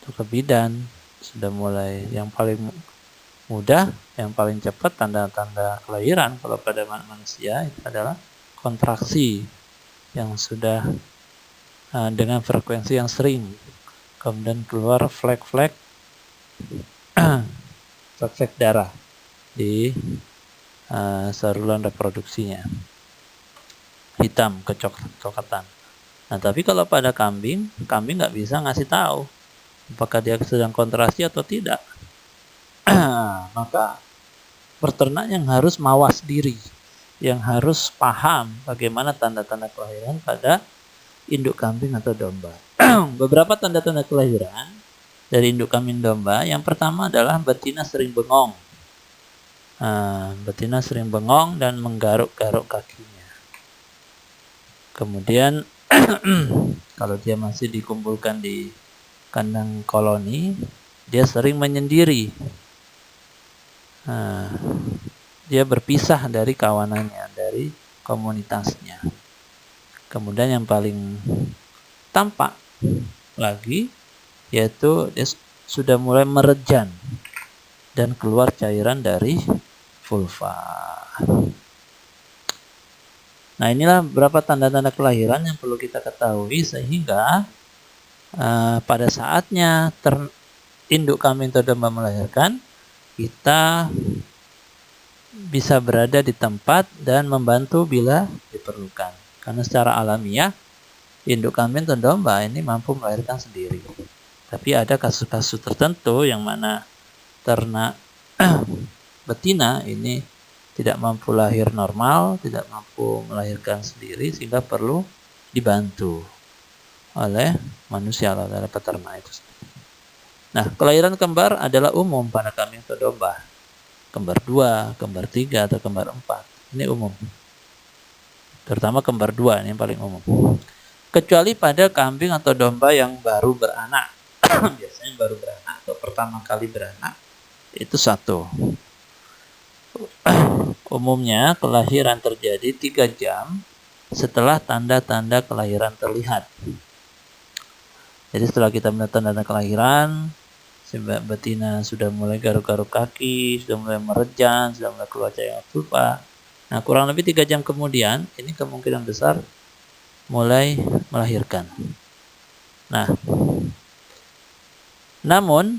atau ke bidan. Sudah mulai yang paling mudah, yang paling cepat tanda-tanda kelahiran kalau pada manusia itu adalah kontraksi yang sudah dengan frekuensi yang sering, kemudian keluar flek-flek darah di saluran reproduksinya, hitam kecokatan. Nah, tapi kalau pada kambing nggak bisa ngasih tahu apakah dia sedang kontraksi atau tidak. Maka peternak yang harus mawas diri, yang harus paham bagaimana tanda-tanda kelahiran pada induk kambing atau domba. Beberapa tanda-tanda kelahiran dari induk kambing domba, yang pertama adalah betina sering bengong. Betina sering bengong dan menggaruk-garuk kakinya. Kemudian kalau dia masih dikumpulkan di kandang koloni, dia sering menyendiri. Dia berpisah dari kawanannya, dari komunitasnya. Kemudian yang paling tampak lagi yaitu dia sudah mulai merejan dan keluar cairan dari vulva. Nah, inilah beberapa tanda-tanda kelahiran yang perlu kita ketahui sehingga pada saatnya induk kambing atau domba melahirkan, kita bisa berada di tempat dan membantu bila diperlukan. Karena secara alamiah induk kambing atau domba ini mampu melahirkan sendiri. Tapi ada kasus-kasus tertentu yang mana ternak betina ini tidak mampu lahir normal, tidak mampu melahirkan sendiri, sehingga perlu dibantu oleh manusia, oleh peternak itu sendiri. Nah, kelahiran kembar adalah umum pada kambing atau domba. Kembar 2, kembar 3, atau kembar 4. Ini umum. Terutama kembar 2, ini yang paling umum. Kecuali pada kambing atau domba yang baru beranak. Biasanya baru beranak atau pertama kali beranak itu 1. Umumnya kelahiran terjadi 3 jam setelah tanda-tanda kelahiran terlihat. Jadi setelah kita melihat tanda-tanda kelahiran, si betina sudah mulai garuk-garuk kaki, sudah mulai merejan, sudah mulai keluar cairan vulva. Nah, kurang lebih 3 jam kemudian, ini kemungkinan besar mulai melahirkan. Nah, namun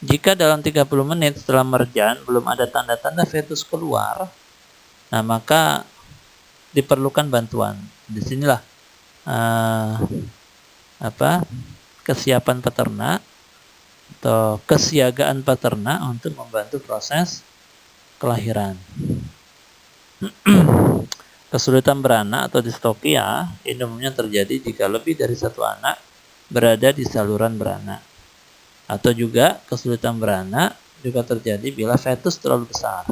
jika dalam 30 menit setelah merjan belum ada tanda-tanda fetus keluar, nah maka diperlukan bantuan. Disinilah kesiapan peternak atau kesiagaan peternak untuk membantu proses kelahiran. Kesulitan beranak atau distokia ini umumnya terjadi jika lebih dari satu anak berada di saluran beranak. Atau juga kesulitan beranak juga terjadi bila fetus terlalu besar.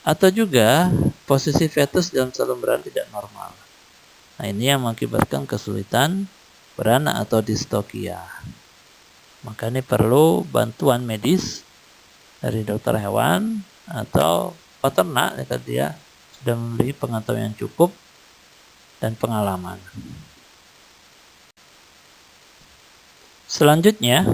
Atau juga posisi fetus dalam saluran beranak tidak normal. Nah, ini yang mengakibatkan kesulitan beranak atau distokia. Maka ini perlu bantuan medis dari dokter hewan atau peternak jika dia sudah memiliki pengetahuan yang cukup dan pengalaman. Selanjutnya,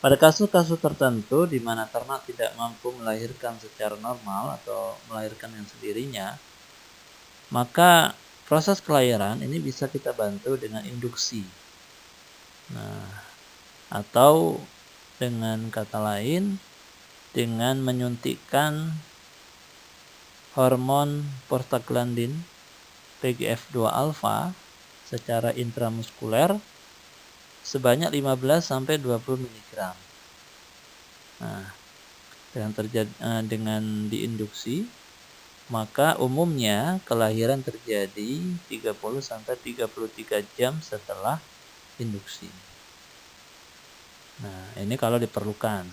pada kasus-kasus tertentu di mana ternak tidak mampu melahirkan secara normal atau melahirkan yang sendirinya, maka proses kelahiran ini bisa kita bantu dengan induksi. Nah, atau dengan kata lain, dengan menyuntikkan hormon prostaglandin PGF2 alfa secara intramuskuler sebanyak 15-20 mg. Nah, dengan diinduksi, maka umumnya kelahiran terjadi 30-33 jam setelah induksi. Nah, ini kalau diperlukan.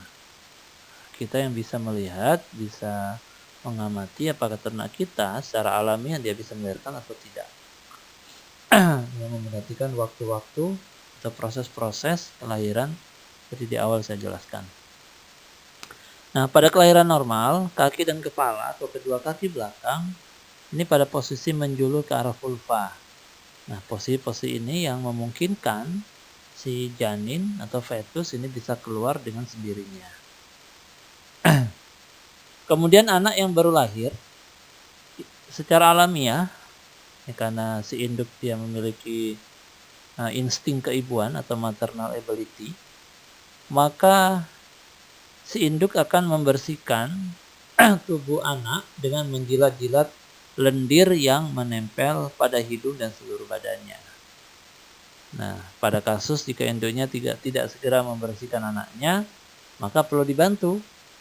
Kita yang bisa melihat, bisa mengamati apakah ternak kita secara alamiah dia bisa melahirkan atau tidak. Yang memperhatikan waktu-waktu atau proses-proses kelahiran seperti di awal saya jelaskan. Nah, pada kelahiran normal, kaki dan kepala atau kedua kaki belakang ini pada posisi menjulur ke arah vulva. Nah, posisi-posisi ini yang memungkinkan si janin atau fetus ini bisa keluar dengan sendirinya. Kemudian anak yang baru lahir secara alamiah, karena si induk dia memiliki insting keibuan atau maternal ability, maka si induk akan membersihkan tubuh anak dengan menjilat-jilat lendir yang menempel pada hidung dan seluruh badannya. Nah, pada kasus jika induknya tidak segera membersihkan anaknya, maka perlu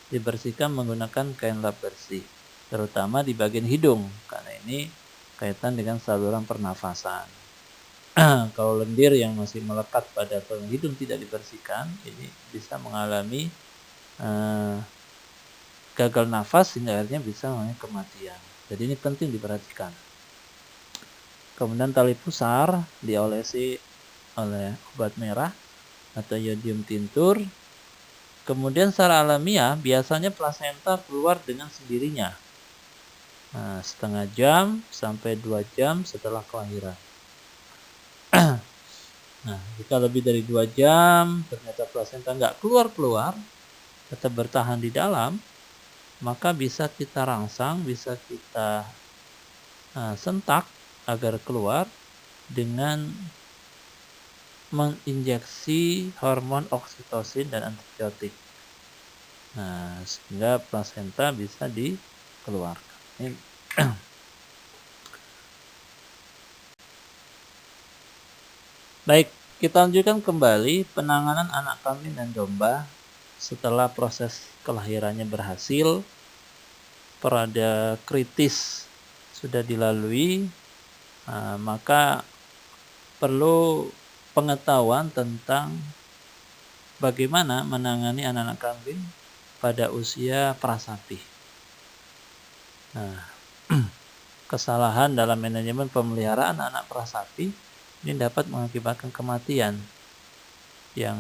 dibersihkan menggunakan kain lap bersih, terutama di bagian hidung, karena ini kaitan dengan saluran pernafasan. Kalau lendir yang masih melekat pada saluran hidung tidak dibersihkan, ini bisa mengalami gagal nafas hingga akhirnya bisa mengalami kematian. Jadi ini penting diperhatikan. Kemudian tali pusar diolesi oleh obat merah atau iodium tintur. Kemudian secara alamiah biasanya plasenta keluar dengan sendirinya. Nah, setengah jam sampai 2 jam setelah kelahiran. Nah, jika lebih dari 2 jam ternyata plasenta nggak keluar-keluar, tetap bertahan di dalam, maka bisa kita rangsang, bisa kita sentak agar keluar dengan menginjeksi hormon oksitosin dan antibiotik. Nah, sehingga plasenta bisa dikeluarkan. Baik, kita lanjutkan kembali penanganan anak kambing dan domba setelah proses kelahirannya berhasil, perada kritis sudah dilalui, maka perlu pengetahuan tentang bagaimana menangani anak-anak kambing pada usia prasapi. Nah, kesalahan dalam manajemen pemeliharaan anak prasapi ini dapat mengakibatkan kematian yang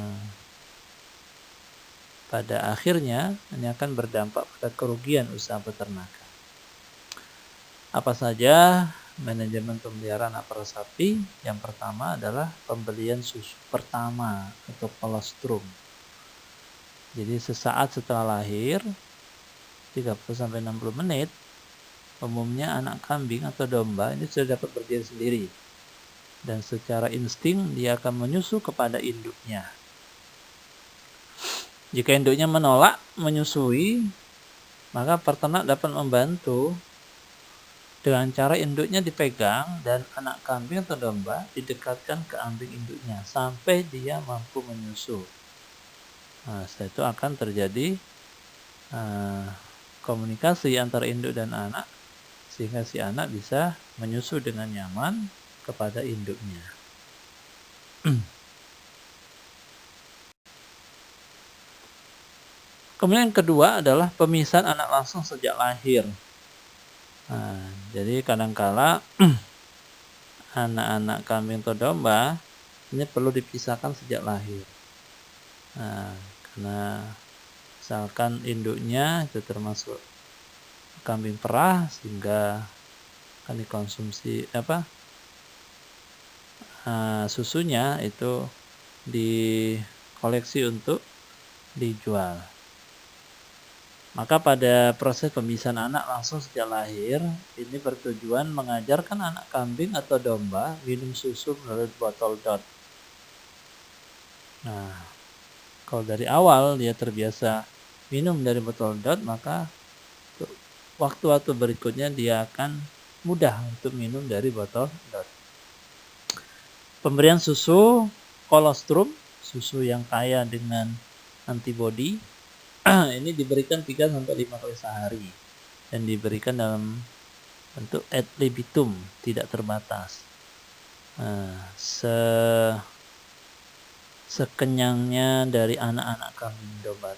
pada akhirnya ini akan berdampak pada kerugian usaha peternakan. Apa saja manajemen pemeliharaan anak prasapi? Yang pertama adalah pembelian susu pertama atau kolostrum. Jadi sesaat setelah lahir 30-60 menit umumnya anak kambing atau domba ini sudah dapat berdiri sendiri. Dan secara insting dia akan menyusu kepada induknya. Jika induknya menolak menyusui, maka peternak dapat membantu dengan cara induknya dipegang dan anak kambing atau domba didekatkan ke ambing induknya sampai dia mampu menyusu. Nah, setelah itu akan terjadi komunikasi antara induk dan anak sehingga si anak bisa menyusu dengan nyaman kepada induknya. Kemudian yang kedua adalah pemisahan anak langsung sejak lahir. Nah, jadi kadangkala anak-anak kambing atau domba ini perlu dipisahkan sejak lahir. Nah, karena misalkan induknya itu termasuk kambing perah sehingga akan dikonsumsi susunya itu dikoleksi untuk dijual. Maka pada proses pemisahan anak langsung sejak lahir ini bertujuan mengajarkan anak kambing atau domba minum susu melalui botol dot. Nah, kalau dari awal dia terbiasa minum dari botol dot, maka waktu-waktu berikutnya dia akan mudah untuk minum dari botol dot. Pemberian susu kolostrum, susu yang kaya dengan antibodi, ini diberikan 3-5 kali sehari dan diberikan dalam bentuk ad libitum, tidak terbatas. Sekenyangnya dari anak-anak kambing domba.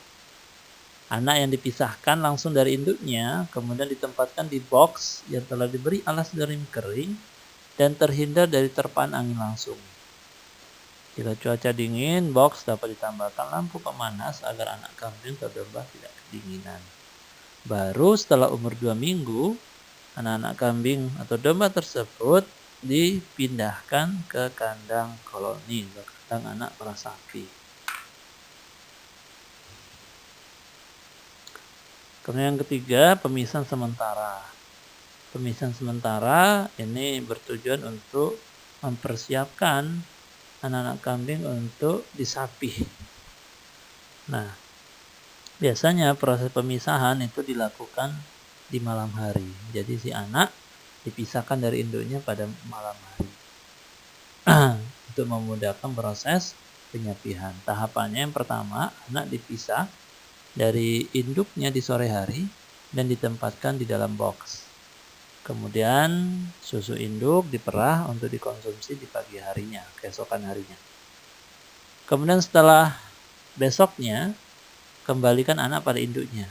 Anak yang dipisahkan langsung dari induknya kemudian ditempatkan di box yang telah diberi alas garam kering dan terhindar dari terpaan angin langsung. Jika cuaca dingin, box dapat ditambahkan lampu pemanas agar anak kambing atau domba tidak kedinginan. Baru setelah umur 2 minggu, anak-anak kambing atau domba tersebut dipindahkan ke kandang koloni, ke kandang anak para sapi. Kemudian yang ketiga, pemisahan sementara. Pemisahan sementara ini bertujuan untuk mempersiapkan anak-anak kambing untuk disapih. Nah, biasanya proses pemisahan itu dilakukan di malam hari. Jadi si anak dipisahkan dari induknya pada malam hari untuk memudahkan proses penyapihan. Tahapannya yang pertama, anak dipisah dari induknya di sore hari dan ditempatkan di dalam box. Kemudian susu induk diperah untuk dikonsumsi di pagi harinya, keesokan harinya. Kemudian setelah besoknya, kembalikan anak pada induknya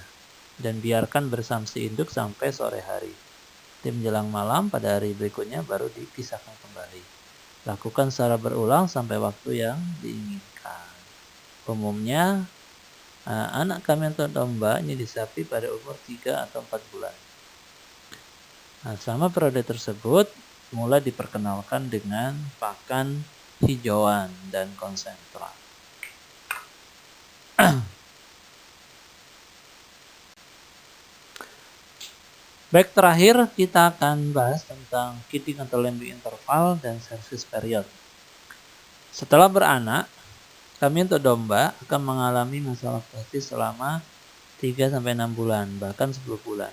dan biarkan bersamsi induk sampai sore hari. Di menjelang malam pada hari berikutnya baru dipisahkan kembali. Lakukan secara berulang sampai waktu yang diinginkan. Umumnya anak kambing atau domba ini disapi pada umur 3 atau 4 bulan. Nah, selama periode tersebut mulai diperkenalkan dengan pakan hijauan dan konsentrat. Baik, terakhir kita akan bahas tentang kidding atau lambing interval dan service period. Setelah beranak, kambing atau domba akan mengalami masa laktasi selama 3-6 bulan, bahkan 10 bulan.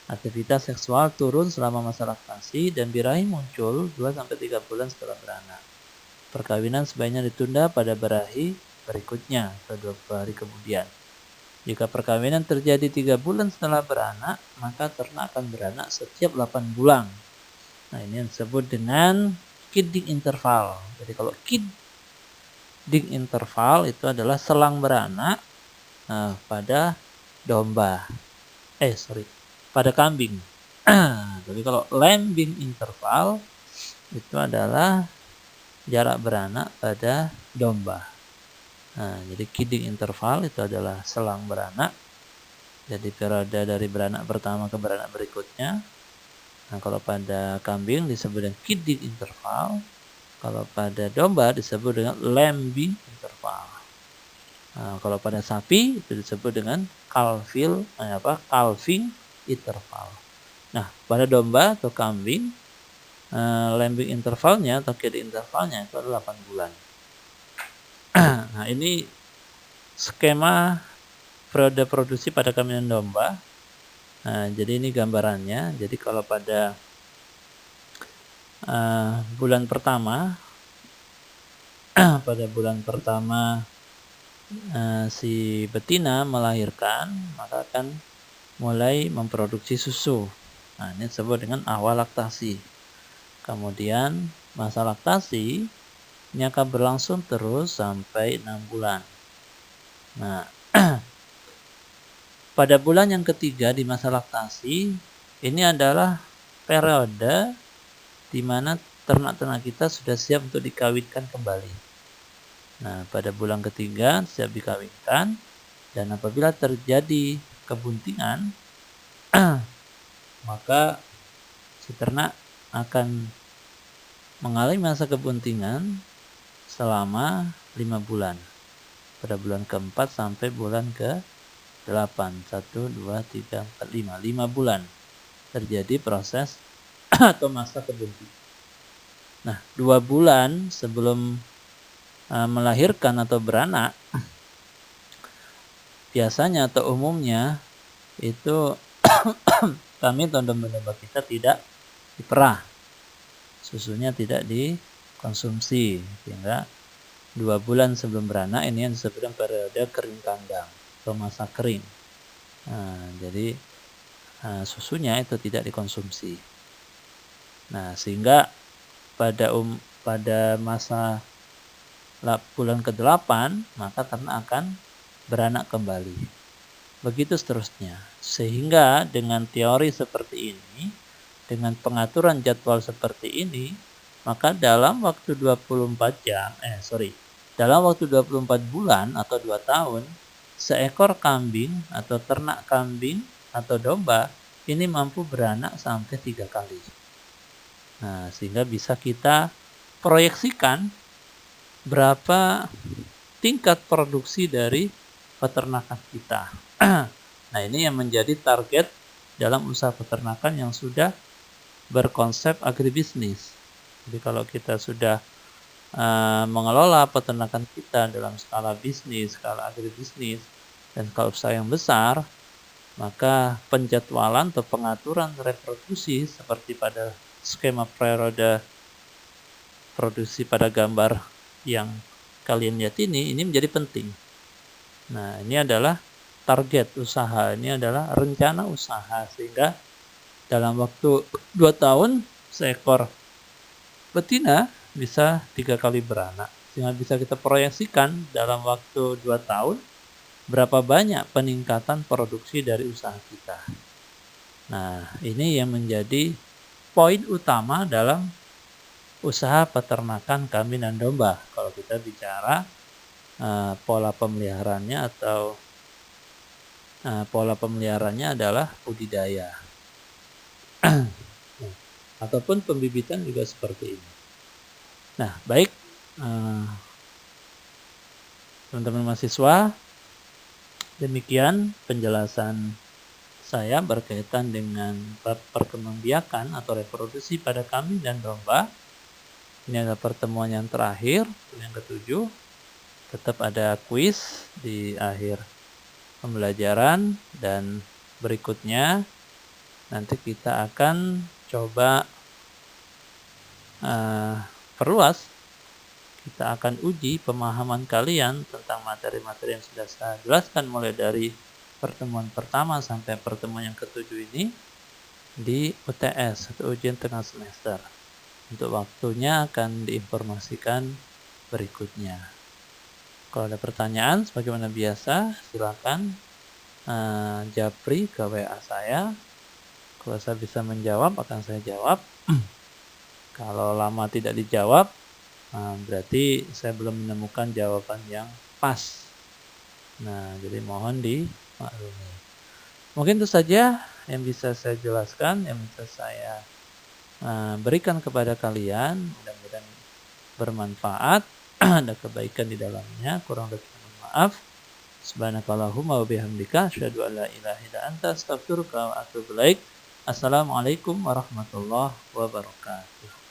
Aktivitas seksual turun selama masa laktasi dan birahi muncul 2-3 bulan setelah beranak. Perkawinan sebaiknya ditunda pada birahi berikutnya atau 20 hari kemudian. Jika perkawinan terjadi 3 bulan setelah beranak, maka ternak akan beranak setiap 8 bulan. Nah, ini yang disebut dengan kidding interval. Jadi kalau kidding interval itu adalah selang beranak pada domba. Pada kambing. Tapi kalau lambing interval itu adalah jarak beranak pada domba. Nah, jadi kidding interval itu adalah selang beranak. Jadi periode dari beranak pertama ke beranak berikutnya. Nah, kalau pada kambing disebut dengan kidding interval. Kalau pada domba disebut dengan lambing interval. Nah, kalau pada sapi itu disebut dengan calving interval. Nah, pada domba atau kambing, lambing intervalnya atau killing intervalnya itu adalah 8 bulan. Nah, ini skema periode produksi pada kambing dan domba. Nah, jadi ini gambarannya. Jadi kalau pada bulan pertama, pada bulan pertama si betina melahirkan, maka akan mulai memproduksi susu. Nah, ini disebut dengan awal laktasi. Kemudian masa laktasi ini akan berlangsung terus sampai 6 bulan. Nah, pada bulan yang ketiga di masa laktasi, ini adalah periode di mana ternak-ternak kita sudah siap untuk dikawinkan kembali. Nah, pada bulan ketiga siap dikawinkan, dan apabila terjadi kebuntingan, maka si ternak akan mengalami masa kebuntingan selama 5 bulan. Pada bulan keempat sampai bulan ke-8. 1, 2, 3, 4, 5. 5 bulan terjadi proses atau masa kebuntingan. Nah, 2 bulan sebelum melahirkan atau beranak, biasanya atau umumnya itu kami atau domba-domba kita tidak diperah, susunya tidak dikonsumsi, sehingga 2 bulan sebelum beranak ini yang disebut periode kering kandang atau masa kering. Nah, jadi susunya itu tidak dikonsumsi. Nah, sehingga pada masa bulan ke-8 maka ternak akan beranak kembali. Begitu seterusnya. Sehingga dengan teori seperti ini, dengan pengaturan jadwal seperti ini, maka dalam waktu 24 bulan atau 2 tahun, seekor kambing atau ternak kambing atau domba ini mampu beranak sampai 3 kali. Nah, sehingga bisa kita proyeksikan berapa tingkat produksi dari peternakan kita. Nah, ini yang menjadi target dalam usaha peternakan yang sudah berkonsep agribisnis. Jadi kalau kita sudah mengelola peternakan kita dalam skala bisnis, skala agribisnis, dan skala usaha yang besar, maka penjadwalan atau pengaturan reproduksi seperti pada skema periode produksi pada gambar yang kalian lihat ini menjadi penting. Nah, ini adalah target usaha, ini adalah rencana usaha, sehingga dalam waktu 2 tahun seekor betina bisa 3 kali beranak, sehingga bisa kita proyeksikan dalam waktu 2 tahun berapa banyak peningkatan produksi dari usaha kita. Nah, ini yang menjadi poin utama dalam usaha peternakan kambing dan domba. Kalau kita bicara pola pemeliharaannya atau pola pemeliharaannya adalah budidaya. Ataupun pembibitan juga seperti ini. Nah, baik teman-teman mahasiswa, demikian penjelasan saya berkaitan dengan perkembangbiakan atau reproduksi pada kambing dan domba. Ini adalah pertemuan yang terakhir, yang ke-7. Tetap ada kuis di akhir pembelajaran, dan berikutnya nanti kita akan coba perluas. Kita akan uji pemahaman kalian tentang materi-materi yang sudah saya jelaskan mulai dari pertemuan pertama sampai pertemuan yang ke-7 ini di UTS atau ujian tengah semester. Untuk waktunya akan diinformasikan berikutnya. Kalau ada pertanyaan, sebagaimana biasa, silakan japri ke WA saya. Kalau saya bisa menjawab, akan saya jawab. Kalau lama tidak dijawab, berarti saya belum menemukan jawaban yang pas. Nah, jadi mohon dimaklumi. Mungkin itu saja yang bisa saya jelaskan, yang bisa saya berikan kepada kalian. Mudah-mudahan bermanfaat, ada kebaikan di dalamnya. Kurang lebih mohon maaf. Subhanakallahumma wa bihamdika asyhadu an la ilaha illa anta astaghfiruka wa atubu ilaik. Assalamualaikum warahmatullahi wabarakatuh.